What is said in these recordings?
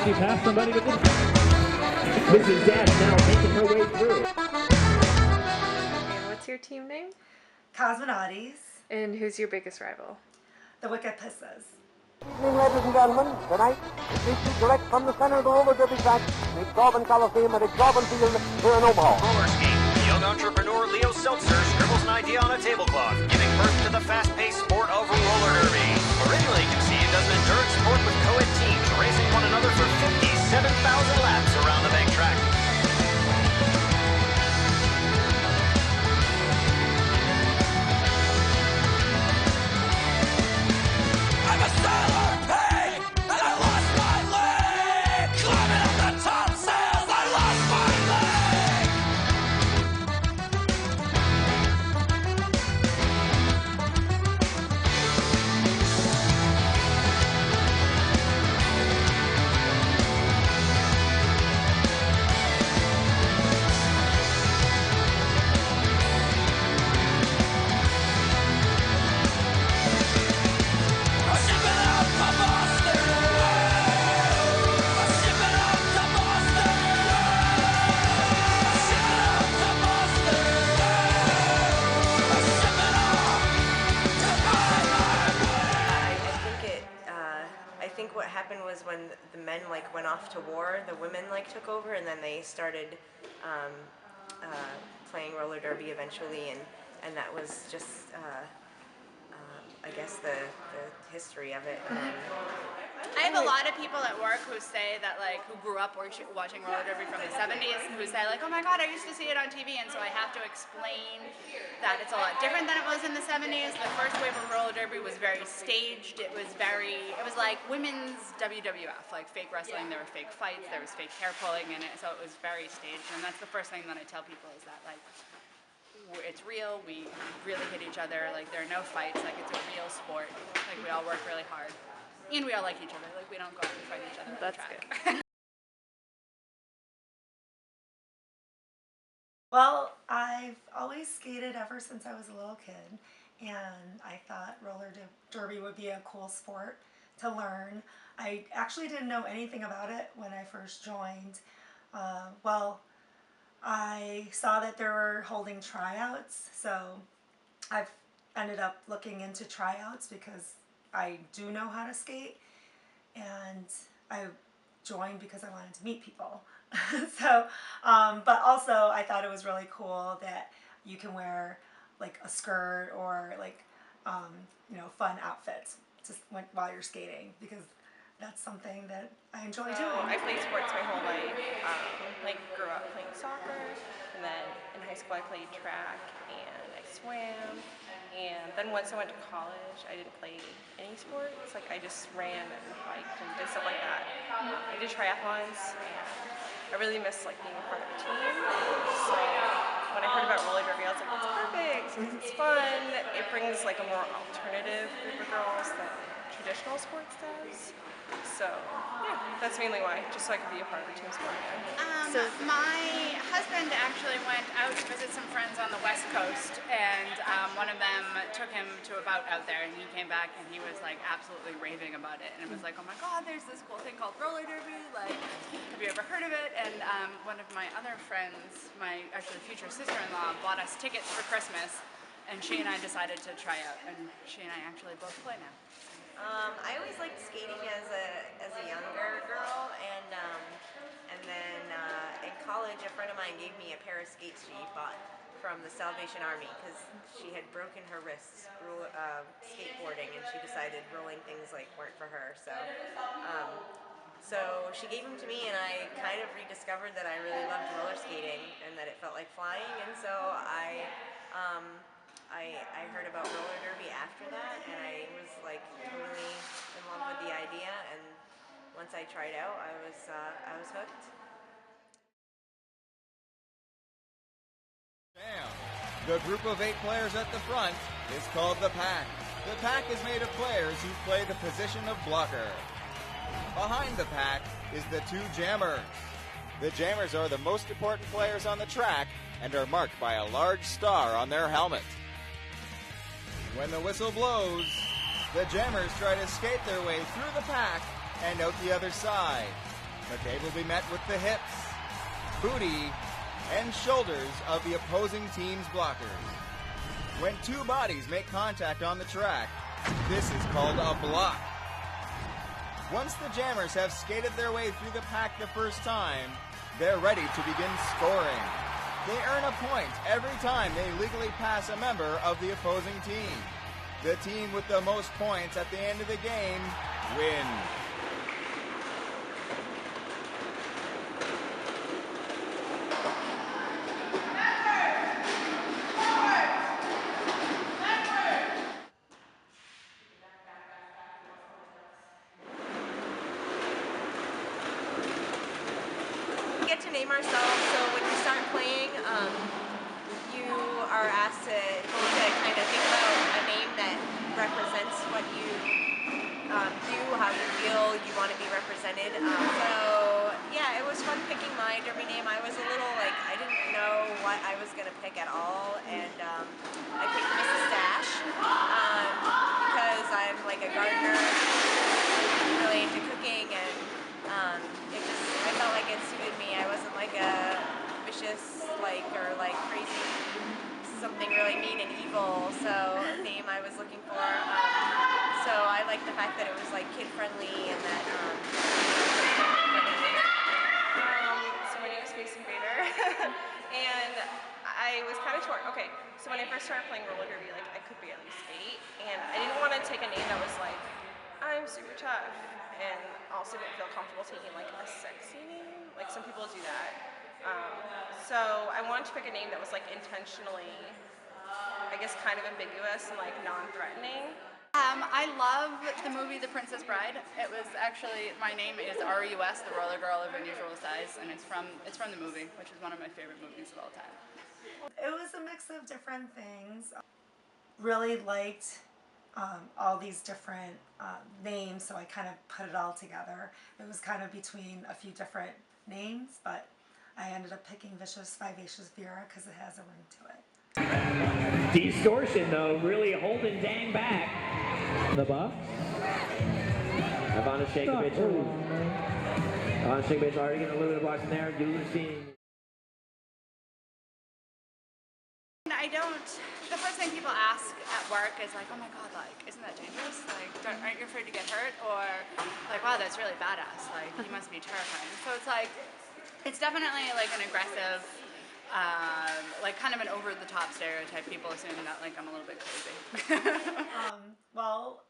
she passed somebody to this. Mrs. Dash now making her way through. And what's your team name? Cosmonaughties. And who's your biggest rival? The Wicked Pisses. Good evening, ladies and gentlemen. Tonight, speaking direct from the center of the roller derby track, the Exorbitant Coliseum at Exorbitant Field here in Omaha. Roller skate. Young entrepreneur Leo Seltzer scribbles an idea on a tablecloth, giving birth to the fast-paced sport of roller derby. Originally conceived as an endurance sport with co-ed teams racing one another for 57,000 laps around the bank track. I'm a sailor in pain, and I lost my leg. Climbing up the top sails, I lost my leg. I'm shipping out to Boston. I'm shipping out to Boston. I'm shipping out to Boston. I'm shipping out to find my way. I think what happened was when the men went off to war, the women took over, and then they started playing roller derby eventually, and that was just I guess the history of it. I have a lot of people at work who say that, who grew up watching roller derby from the 70s, who say, oh my God, I used to see it on TV, and so I have to explain that it's a lot different than it was in the 70s. The first wave of roller derby was very staged. It was like women's WWF, like fake wrestling. There were fake fights, there was fake hair pulling in it, so it was very staged, and that's the first thing that I tell people is that, it's real, we really hit each other, there are no fights, it's a real sport, we all work really hard, and we all like each other, we don't go out and fight each other on the track. Good. Well, I've always skated ever since I was a little kid, and I thought roller derby would be a cool sport to learn. I actually didn't know anything about it when I first joined. I saw that they were holding tryouts, so I've ended up looking into tryouts because I do know how to skate, and I joined because I wanted to meet people. So, but also I thought it was really cool that you can wear a skirt or fun outfits just while you're skating, because that's something that I enjoy doing. I played sports my whole life. Grew up playing soccer, and then in high school I played track and I swam. And then once I went to college, I didn't play any sports. I just ran and hiked and did stuff like that. I did triathlons, and I really miss being a part of a team. So when I heard about roller derby, I was like, it's perfect. It's fun. It brings a more alternative group of girls than traditional sports does. So, yeah, that's mainly why, just so I could be a part of a team sport again. My husband actually went out to visit some friends on the West Coast, and one of them took him to a bout out there, and he came back and he was absolutely raving about it, and it was oh my God, there's this cool thing called roller derby, have you ever heard of it? And one of my other friends, my actually future sister-in-law, bought us tickets for Christmas, and she and I decided to try out, and she and I actually both play now. I always liked skating as a younger girl, and then in college, a friend of mine gave me a pair of skates she bought from the Salvation Army because she had broken her wrists skateboarding, and she decided rolling things weren't for her. So she gave them to me, and I kind of rediscovered that I really loved roller skating and that it felt like flying, and so I heard about roller derby after that, and I was totally in love with the idea, and once I tried out, I was hooked. The group of 8 players at the front is called the pack. The pack is made of players who play the position of blocker. Behind the pack is the 2 jammers. The jammers are the most important players on the track and are marked by a large star on their helmet. When the whistle blows, the jammers try to skate their way through the pack and out the other side. but they will be met with the hips, booty, and shoulders of the opposing team's blockers. When two bodies make contact on the track, this is called a block. Once the jammers have skated their way through the pack the first time, they're ready to begin scoring. They earn a point every time they legally pass a member of the opposing team. The team with the most points at the end of the game wins. We get to name ourselves, so when you start playing, you are asked to kind of think about a name that represents what you do, how you feel you want to be represented. So yeah, it was fun picking my derby name. I was a little I didn't know what I was going to pick at all, and I picked Mrs. Dash because I'm like a gardener, really into cooking, and I felt like it suited me. I wasn't like a vicious or crazy, something really mean and evil. So a name I was looking for. So I liked the fact that it was kid friendly and that. So my name is Space Invader, and I was kind of torn. Okay, so when I first started playing roller derby, I could barely skate, and I didn't want to take a name that was I'm super tough, and also didn't feel comfortable taking a sexy name. Some people do that. So I wanted to pick a name that was intentionally, I guess, kind of ambiguous and non-threatening. I love the movie The Princess Bride. It was actually, my name is RUS, the roller girl of unusual size, and it's from the movie, which is one of my favorite movies of all time. It was a mix of different things. Really liked all these different names, so I kind of put it all together. It was kind of between a few different names, but I ended up picking Vicious Vivacious Vera because it has a ring to it. Distortion, though, really holding Dang back. The Bucks. Ivana Shankovic. Ivana Shankovic already getting a little bit of blocks in there. Seeing. The first thing people ask at work is oh my god, isn't that dangerous? Aren't you afraid to get hurt? Or wow, that's really badass. You must be terrifying. So it's definitely an aggressive, kind of an over-the-top stereotype. People assume that I'm a little bit crazy. Well,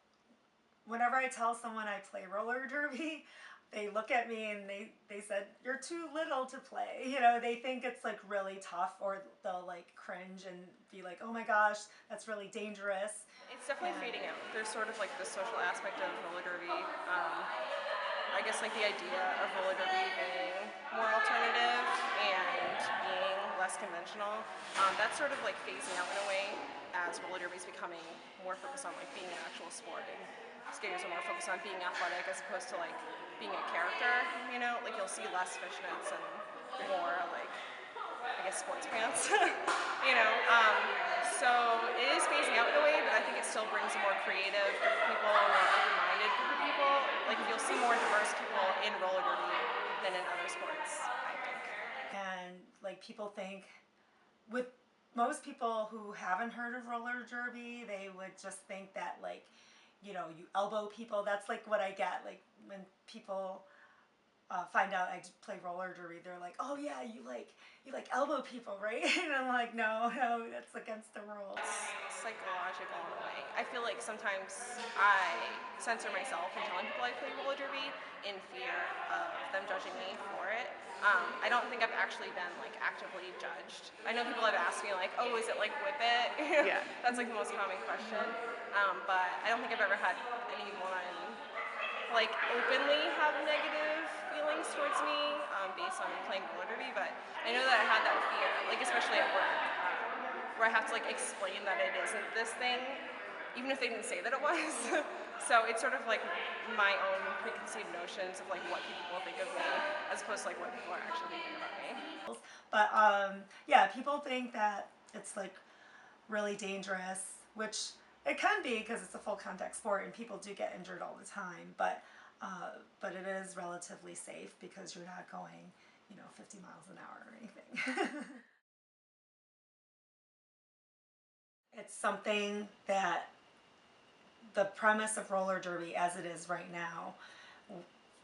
whenever I tell someone I play roller derby, they look at me and they said, "You're too little to play." They think it's really tough, or they'll cringe and be like, "Oh my gosh, that's really dangerous." It's definitely fading out. There's sort of the social aspect of roller derby. I guess the idea of roller derby being more alternative and being less conventional, that's sort of phasing out in a way as roller derby is becoming more focused on being an actual sport, and skaters are more focused on being athletic as opposed to being a character. You'll see less fishnets and more I guess sports pants. So it is phasing out in a way, but I think it still brings a more creative group of people, more open-minded group of people. You'll see more diverse people in roller derby than in other sports, I think. And people think, with most people who haven't heard of roller derby, they would just think that you elbow people. That's what I get when people find out I play roller derby. They're like, "Oh yeah, you elbow people, right?" And I'm like, no, that's against the rules. It's psychological in a way. I feel sometimes I censor myself in telling people I play roller derby in fear of them judging me for it. I don't think I've actually been actively judged. I know people have asked me "Oh, is it Whip It?" Yeah. That's the most common question. But I don't think I've ever had anyone openly have negative feelings towards me based on playing roller derby. But I know that I had that fear, especially at work, where I have to explain that it isn't this thing, even if they didn't say that it was. So it's sort of my own preconceived notions of what people will think of me, as opposed to what people are actually thinking about me. But yeah, people think that it's really dangerous, which it can be because it's a full contact sport and people do get injured all the time. But but it is relatively safe because you're not going, 50 miles an hour or anything. It's something that the premise of roller derby as it is right now,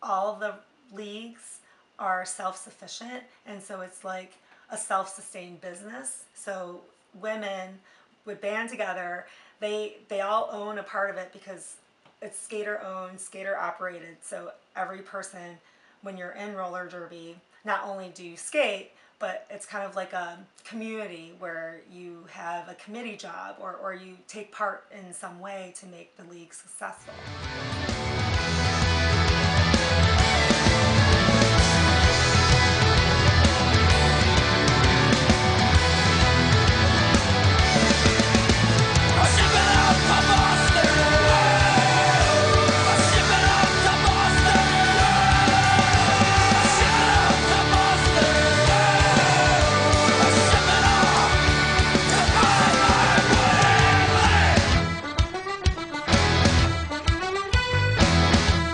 all the leagues are self-sufficient, and so it's like a self-sustained business. So women would band together. They all own a part of it because it's skater owned, skater operated. So every person, when you're in roller derby, not only do you skate, but it's kind of like a community where you have a committee job or you take part in some way to make the league successful.